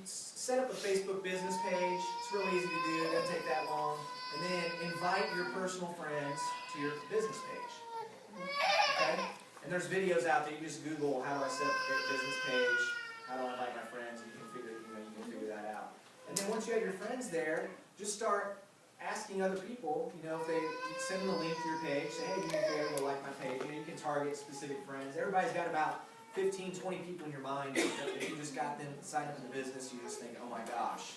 set up a Facebook business page. It's real easy to do. It doesn't take that long. And then invite your personal friends to your business page. Okay? And there's videos out there. You just Google, how do I set up a business page? How do I invite my friends? And you can figure that out. And then once you have your friends there, just start asking other people, if they send them a link to your page, say, hey, do me a favor, go like my page. You can target specific friends. Everybody's got about 15, 20 people in your mind. If you just got them signed up in the business, you just think, oh my gosh,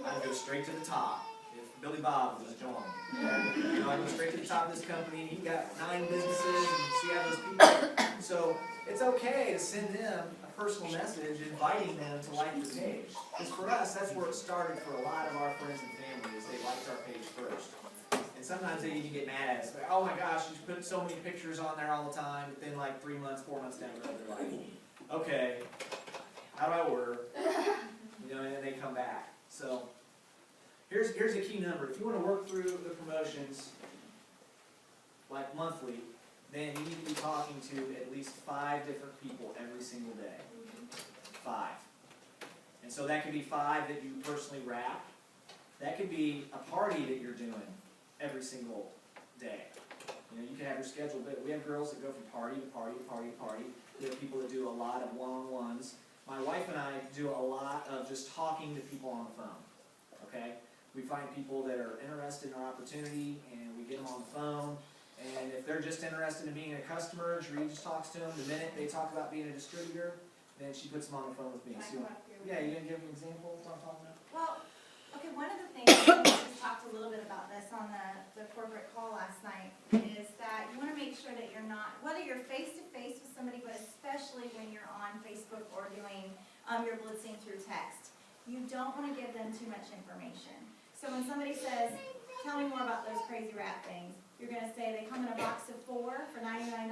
I'd go straight to the top. If Billy Bob was joined, I'd go straight to the top of this company. He got 9 businesses, and see how those people. So it's okay to send them a personal message inviting them to like your page. Because for us, that's where it started for a lot of our friends and family, is they liked our page first. And sometimes they even get mad at us. Like, oh my gosh, you put so many pictures on there all the time. But then like 3 months, 4 months down the road, they're like, okay, how do I order? And then they come back. So here's a key number. If you want to work through the promotions like monthly, then you need to be talking to at least 5 different people every single day. 5. And so that could be 5 that you personally wrap. That could be a party that you're doing every single day. You can have your schedule, but we have girls that go from party to party to party to party. We have people that do a lot of one-on-ones. My wife and I do a lot of just talking to people on the phone. Okay? We find people that are interested in our opportunity, and we get them on the phone. And if they're just interested in being a customer, Jaree just talks to them. The minute they talk about being a distributor, then she puts them on the phone with me. So, yeah, you didn't give me an example of what I'm talking about? Well, okay, one of the things, we just talked a little bit about this on the corporate call last night, is that you want to make sure that you're not, whether you're face-to-face with somebody, but especially when you're on Facebook or doing your blitzing through text, you don't want to give them too much information. So when somebody says, tell me more about those crazy wrap things, you're going to say they come in a box of 4 for $99,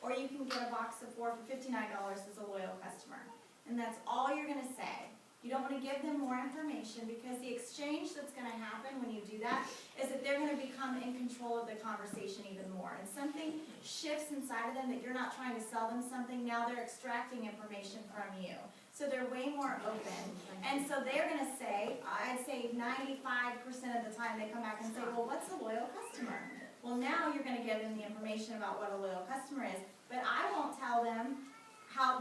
or you can get a box of 4 for $59 as a loyal customer. And that's all you're going to say. You don't want to give them more information, because the exchange that's going to happen when you do that is that they're going to become in control of the conversation even more. And something shifts inside of them that you're not trying to sell them something. Now they're extracting information from you. So they're way more open. And so they're going to say, I'd say 95% of the time they come back and say, well, what's a loyal customer? Well, now you're going to give them the information about what a loyal customer is. But I won't tell them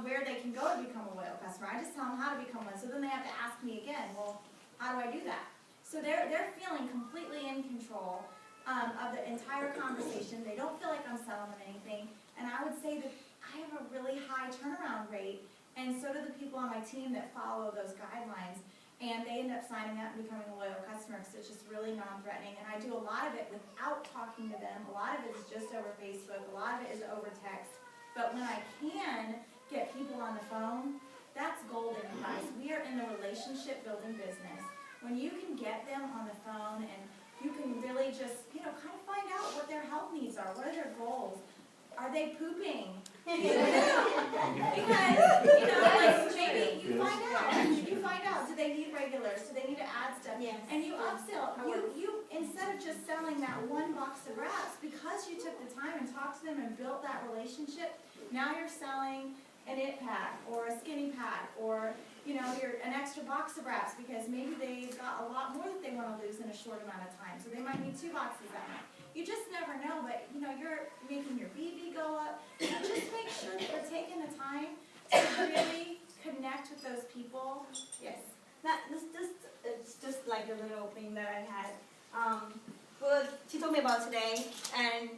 where they can go to become a loyal customer. I just tell them how to become one. So then they have to ask me again, well, how do I do that? So they're feeling completely in control of the entire conversation. They don't feel like I'm selling them anything. And I would say that I have a really high turnaround rate, and so do the people on my team that follow those guidelines. And they end up signing up and becoming a loyal customer, because it's just really non-threatening. And I do a lot of it without talking to them. A lot of it is just over Facebook. A lot of it is over text. But when I can get people on the phone, that's golden, guys. We are in the relationship building business. When you can get them on the phone and you can really just, kind of find out what their health needs are. What are their goals? Are they pooping? Because, maybe you find out. Do they need regulars? Do they need to add stuff? Yes. And you upsell. You instead of just selling that one box of wraps, because you took the time and talked to them and built that relationship, now you're selling an it pack or a skinny pack, or you're an extra box of wraps, because maybe they've got a lot more that they want to lose in a short amount of time. So they might need 2 boxes that month. You just never know, but you're making your BV go up. So just make sure that you're taking the time to really connect with those people. Yes. It's just like a little thing that I had. She told me about today, and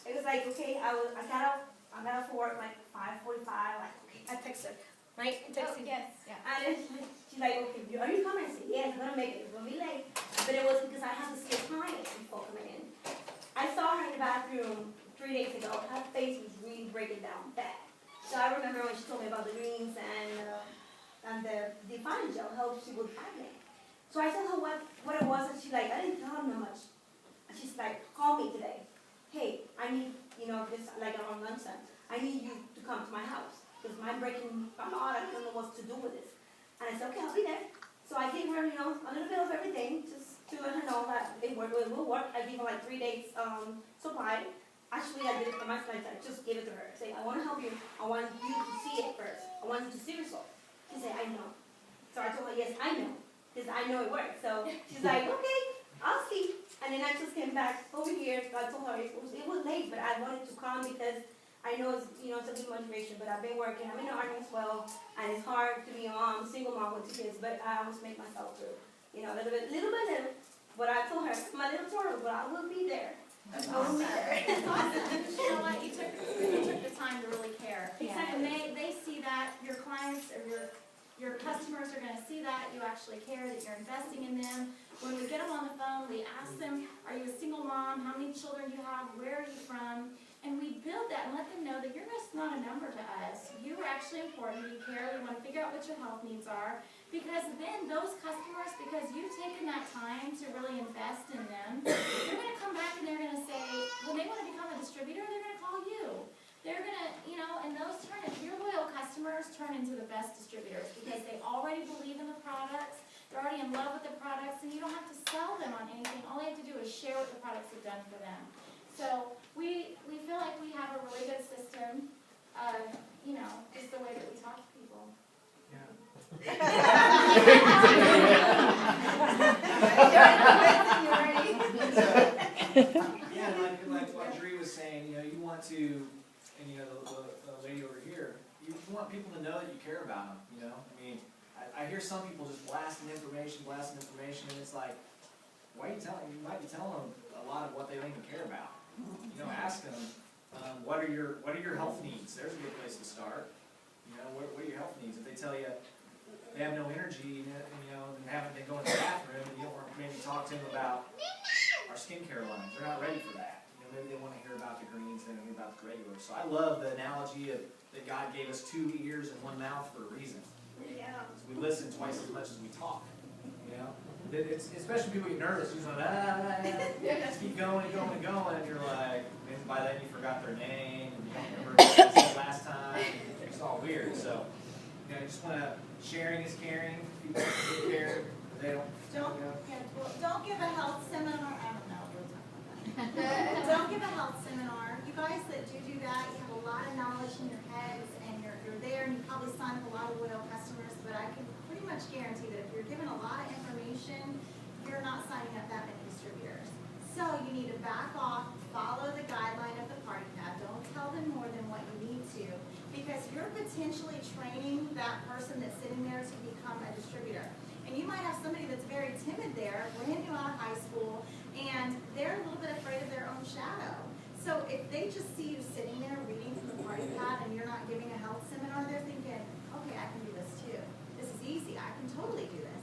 it was like, okay, I got up for work like 5:45. Like, okay, I text her, right? I text her. Yes. Yeah. And she's like, okay, are you coming? I said, yes, I'm gonna make it. It's gonna be late, but it was because I had to skip clients before coming in. I saw her in the bathroom 3 days ago. Her face was really breaking down bad. So I remember when she told me about the greens and the defining gel helps you with acne. So I told her what it was, and she's like, I didn't tell her much. And she's like, call me today. Hey, I need, this, like around lunchtime, I need you to come to my house, because I'm out, I don't know what to do with this. And I said, okay, I'll be there. So I gave her, a little bit of everything, just to let her know that it will work. I gave her like 3 days supply. Actually, I did it for my clients. I just gave it to her. Say, I want to help you. I want you to see it first. I want you to see results. She said, I know. So well, yes, I know, because I know it works. So she's like, okay, I'll see. And then I just came back over here. I told her it was late, but I wanted to come because I know it's, you know, it's a good motivation. But I've been working. I'm in the Army as well, and it's hard to be a mom, single mom with 2 kids. But I always make myself through, you know, a little bit. But I told her, my little turtle, but I will be there. That's awesome. That's awesome. You know what? You took the time to really care. Exactly. And they see that your clients or your customers are going to see that you actually care, that you're investing in them. When we get them on the phone, we ask them, are you a single mom? How many children do you have? Where are you from? And we build that and let them know that you're just not a number to us. You are actually important. You care. We want to figure out what your health needs are. Because then those customers, because you've taken that time to really invest in them, they're going to come back and they're going to say, when they want to become a distributor, they're going to call you. They're going to, you know, and those your loyal customers turn into the best distributors because they already believe in the products. They're already in love with the products, and you don't have to sell them on anything. All you have to do is share what the products have done for them. So we feel like we have a really good system of, you know, just the way that we talk to people. Yeah. Yeah, like what Jaree was saying, you know, you want to, and you know, the lady over here, you want people to know that you care about them, you know? I mean, I hear some people just blasting information, and it's like, why are you telling, you might be telling them a lot of what they don't even care about. You know, ask them, what are your health needs? There's a good place to start. You know, what are your health needs? If they tell you they have no energy, you know, and haven't been going to the bathroom, and you don't want to maybe talk to them about our skincare lines. They're not ready for that. You know, maybe they want to hear about the greens, they don't hear about the regular. So I love the analogy of that God gave us 2 ears and 1 mouth for a reason. Yeah. We listen twice as much as we talk. You know, it's especially people get nervous. You're like, just keep going and going and going, and you're like, maybe by then you forgot their name and you don't remember what they said last time. It's all weird. So, you know, I just want to sharing is caring. People get cared. They don't. Don't give a health seminar. I don't know. We'll talk about that. Don't give a health seminar. You guys that do that, you have a lot of knowledge in your heads, and you're there, and you probably sign up a lot of loyal customers. But I can pretty much guarantee that if you're given a lot of information, you're not signing up that many distributors. So you need to back off, follow the guideline of the party pad. Don't tell them more than what you need to, because you're potentially training that person that's sitting there to become a distributor. And you might have somebody that's very timid there, brand new out of high school, and they're a little bit afraid of their own shadow. So if they just see you sitting there reading from the party pad and you're not giving a health seminar, they're thinking, okay, I can do this too. This is easy. I can totally do this.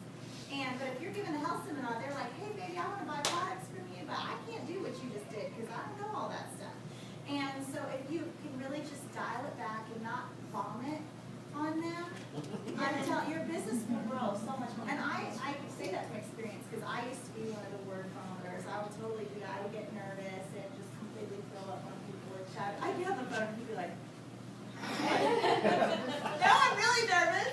But if you're giving a health seminar, they're like, hey, baby, I want to buy products from you, but I can't do what you just did because I don't know all that stuff. And so if you can really just dial it back and not vomit on them, I'm telling you, your business will grow so much more. And I say that from experience because I used to be one of the word vomiters. I would totally do that. I would get nervous and just completely fill up when people would chat. I'd get on the phone and he'd be like, no, I'm really nervous.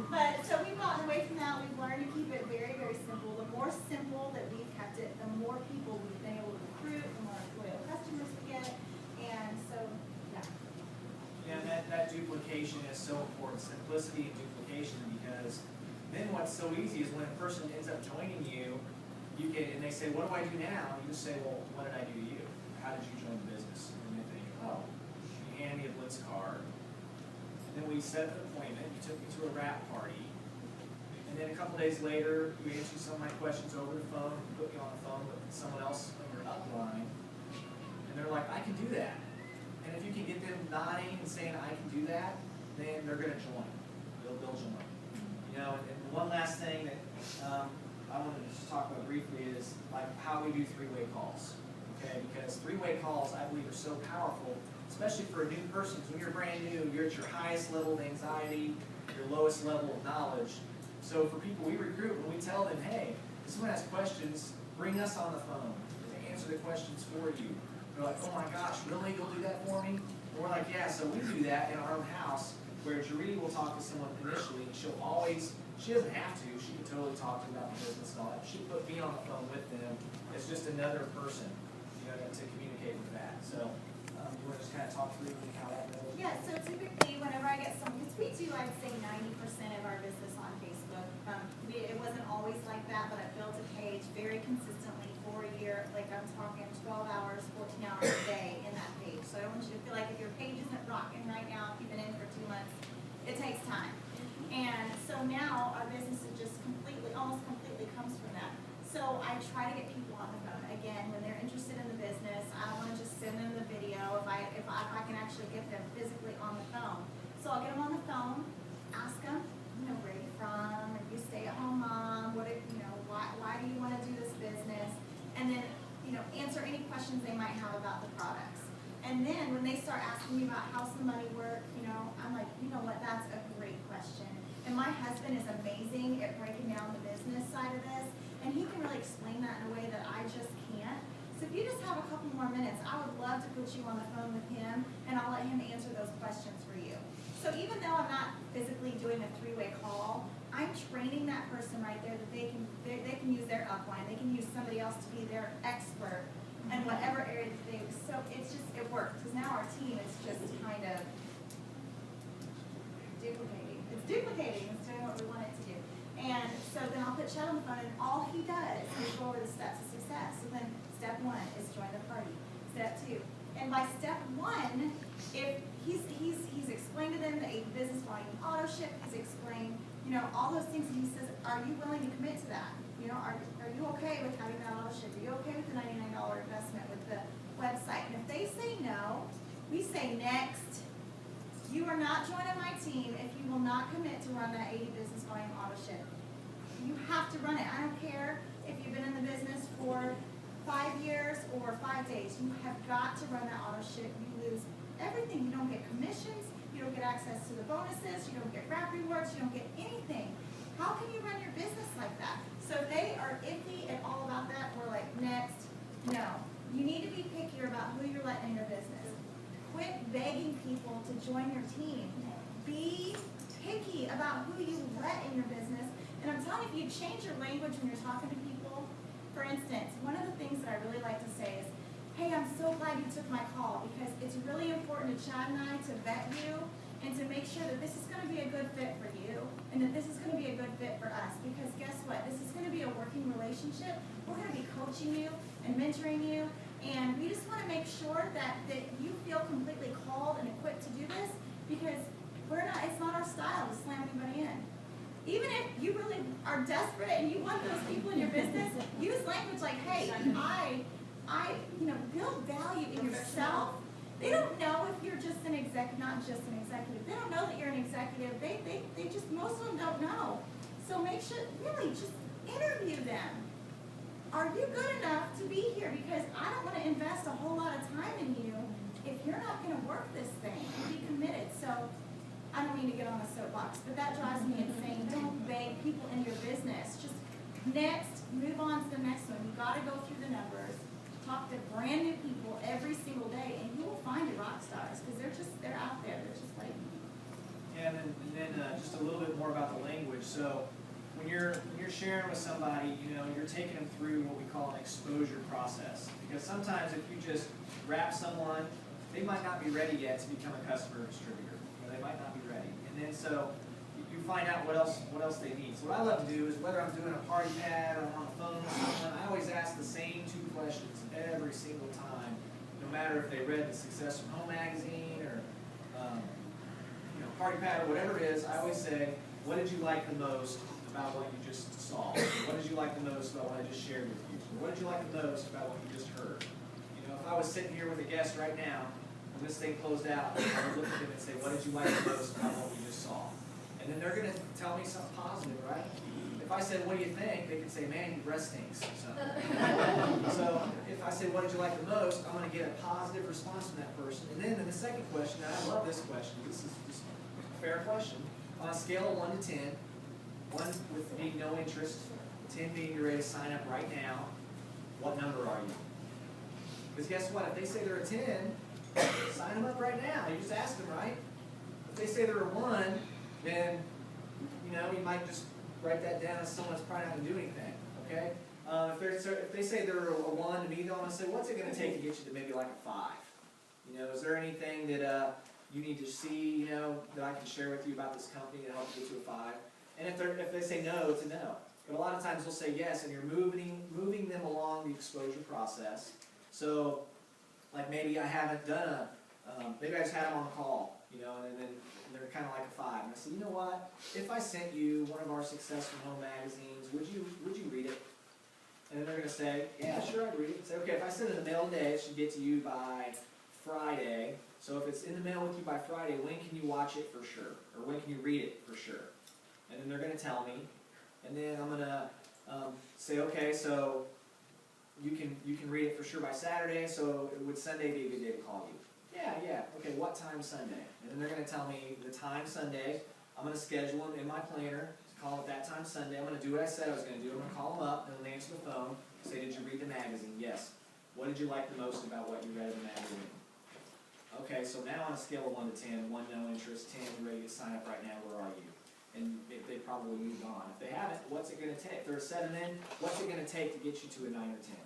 But so we've gotten away from that. We've learned to keep it very, very simple. The more simple that we've kept it, the more people we've been able to recruit, the more loyal customers we get. And so, yeah. Yeah, that duplication is so important. Simplicity and duplication, because then what's so easy is when a person ends up joining you, and they say, what do I do now? You just say, well, what did I do to you? How did you join the business? And they think, oh, you hand me a Blitz card. And then we set an appointment. You took me to a wrap party. And then a couple days later, you answered some of my questions over the phone, and put me on the phone with someone else on your upline. And they're like, I can do that. And if you can get them nodding and saying, I can do that, then they're going to join. They'll join. You know, and one last thing that I wanted to just talk about briefly is like how we do three-way calls. Okay, because three-way calls, I believe, are so powerful, especially for a new person. When you're brand new, you're at your highest level of anxiety, your lowest level of knowledge. So for people we recruit, when we tell them, hey, if someone has questions, bring us on the phone to answer the questions for you. They're like, oh my gosh, really? You'll do that for me? And we're like, yeah, so we do that in our own house, where Jaree will talk to someone initially, and she'll always, she doesn't have to, she can totally talk to them about the business and all that. She'll put me on the phone with them. It's just another person, you know, to communicate with that. So, you want to just kind of talk through how that goes? Yeah, so typically whenever I get some, because we do, I'd say 90% of our business on Facebook. I'm talking 12 hours, 14 hours a day in that page. So I don't want you to feel like if your page isn't rocking right now, if you've been in for 2 months, it takes time. And so now our business is just almost completely comes from that. So I try to get people on the phone. Again, when they're interested in the business, I don't want to just send them the video if I can actually get them physically on the phone. So I'll get them on the phone, ask them, where are you from? Are you a stay-at-home mom? Why do you want to do this business? And then, answer any questions they might have about the products. And then when they start asking me about how's the money work, I'm like, you know what, that's a great question. And my husband is amazing at breaking down the business side of this, and he can really explain that in a way that I just can't. So if you just have a couple more minutes, I would love to put you on the phone with him, and I'll let him answer those questions for you. So even though I'm not physically doing a 3-way call, I'm training that person right there that they can use their upline, they can use somebody else to be their expert in whatever area that they. So it works, because now our team is just kind of duplicating. It's doing what we want it to do. And so then I'll put Chad on the phone, and all he does is go over the steps of success. So then step 1 is join the party. Step 2. And by step 1, if he's explained to them the 8 business volume auto ship, he's explained, all those things, and he says, are you willing to commit to that? Are you okay with having that auto ship? Are you okay with the $99 investment with the website? And if they say no, we say next. You are not joining my team if you will not commit to run that 80 business volume auto ship. You have to run it. I don't care if you've been in the business for 5 years or 5 days. You have got to run that auto ship. You lose everything. You don't get commissions. You don't get access to the bonuses. You don't get wrap rewards. You don't get anything. How can you run your business like that? So if they are iffy at all about that, we're like, next. No. You need to be pickier about who you're letting in your business. Quit begging people to join your team. Be picky about who you let in your business. And I'm telling you, if you change your language when you're talking to people, for instance, one of the things that I really like to say is, hey, I'm so glad you took my call, because it's really important to Chad and I to vet you and to make sure that this is going to be a good fit for you and that this is going to be a good fit for us. Because guess what? This is going to be a working relationship. We're going to be coaching you and mentoring you. And we just want to make sure that you feel completely called and equipped to do this, because it's not our style to slam anybody in. Even if you really are desperate and you want those people in your business, use language like, hey, I build value in yourself. They don't know if you're just an executive, not just an executive. They don't know that you're an executive. They just, most of them don't know. So make sure, really, just interview them. Are you good enough to be here? Because I don't want to invest a whole lot of time in you if you're not going to work this thing and be committed. So I don't mean to get on a soapbox, but that drives me insane. Don't beg people in your business. Just next, move on to the next one. You got to go through the numbers, talk to brand new people every single day, and you will find your rock stars, because they're out there. They're just waiting. Yeah, and then just a little bit more about the language. So when you're sharing with somebody, you're taking them through what we call an exposure process. Because sometimes if you just wrap someone, they might not be ready yet to become a customer or distributor. They might not be ready. And then so you find out what else they need. So what I love to do is, whether I'm doing a party pad or I'm on the phone with someone, I always ask the same 2 questions every single time, no matter if they read the Success from Home magazine or party pad or whatever it is. I always say, what did you like the most about what you just saw? What did you like the most about what I just shared with you? Or what did you like the most about what you just heard? If I was sitting here with a guest right now, when this thing closed out, I would look at them and say, what did you like the most about what we just saw? And then they're going to tell me something positive, right? If I said, what do you think? They could say, man, your breath stinks. So if I say, what did you like the most? I'm going to get a positive response from that person. And then in the second question, and I love this question. This is just a fair question. On a scale of 1 to 10, 1 with being no interest, 10 being you're ready to sign up right now, what number are you? Because guess what? If they say they're a 10, sign them up right now. You just ask them, right? If they say they're a 1, then you might just write that down as someone that's probably not going to do anything. Okay? If they say they're a 1 to me, they'll want to say, what's it going to take to get you to maybe like a 5? Is there anything that you need to see, that I can share with you about this company to help you get to a 5? And if they say no, it's a no. But a lot of times they'll say yes, and you're moving them along the exposure process. So, like maybe I haven't done maybe I just had them on the call, you know, and then they're kind of like a 5. And I said, you know what? If I sent you one of our Success from Home magazines, would you read it? And then they're going to say, yeah, sure, I'd read it. Say, okay, if I send it in the mail today, it should get to you by Friday. So if it's in the mail with you by Friday, when can you watch it for sure? Or when can you read it for sure? And then they're going to tell me. And then I'm going to say, okay, so you can read it for sure by Saturday, so would Sunday be a good day to call you? Yeah, okay, what time Sunday? And then they're going to tell me the time Sunday. I'm going to schedule them in my planner to call at that time Sunday. I'm going to do what I said I was going to do. I'm going to call them up, and when they answer the phone, say, did you read the magazine? Yes. What did you like the most about what you read in the magazine? Okay, so now on a scale of 1 to 10, 1 no interest, 10 ready to sign up right now, where are you? And if they probably moved on. If they haven't, what's it going to take? If they're a 7 in, what's it going to take to get you to a 9 or 10?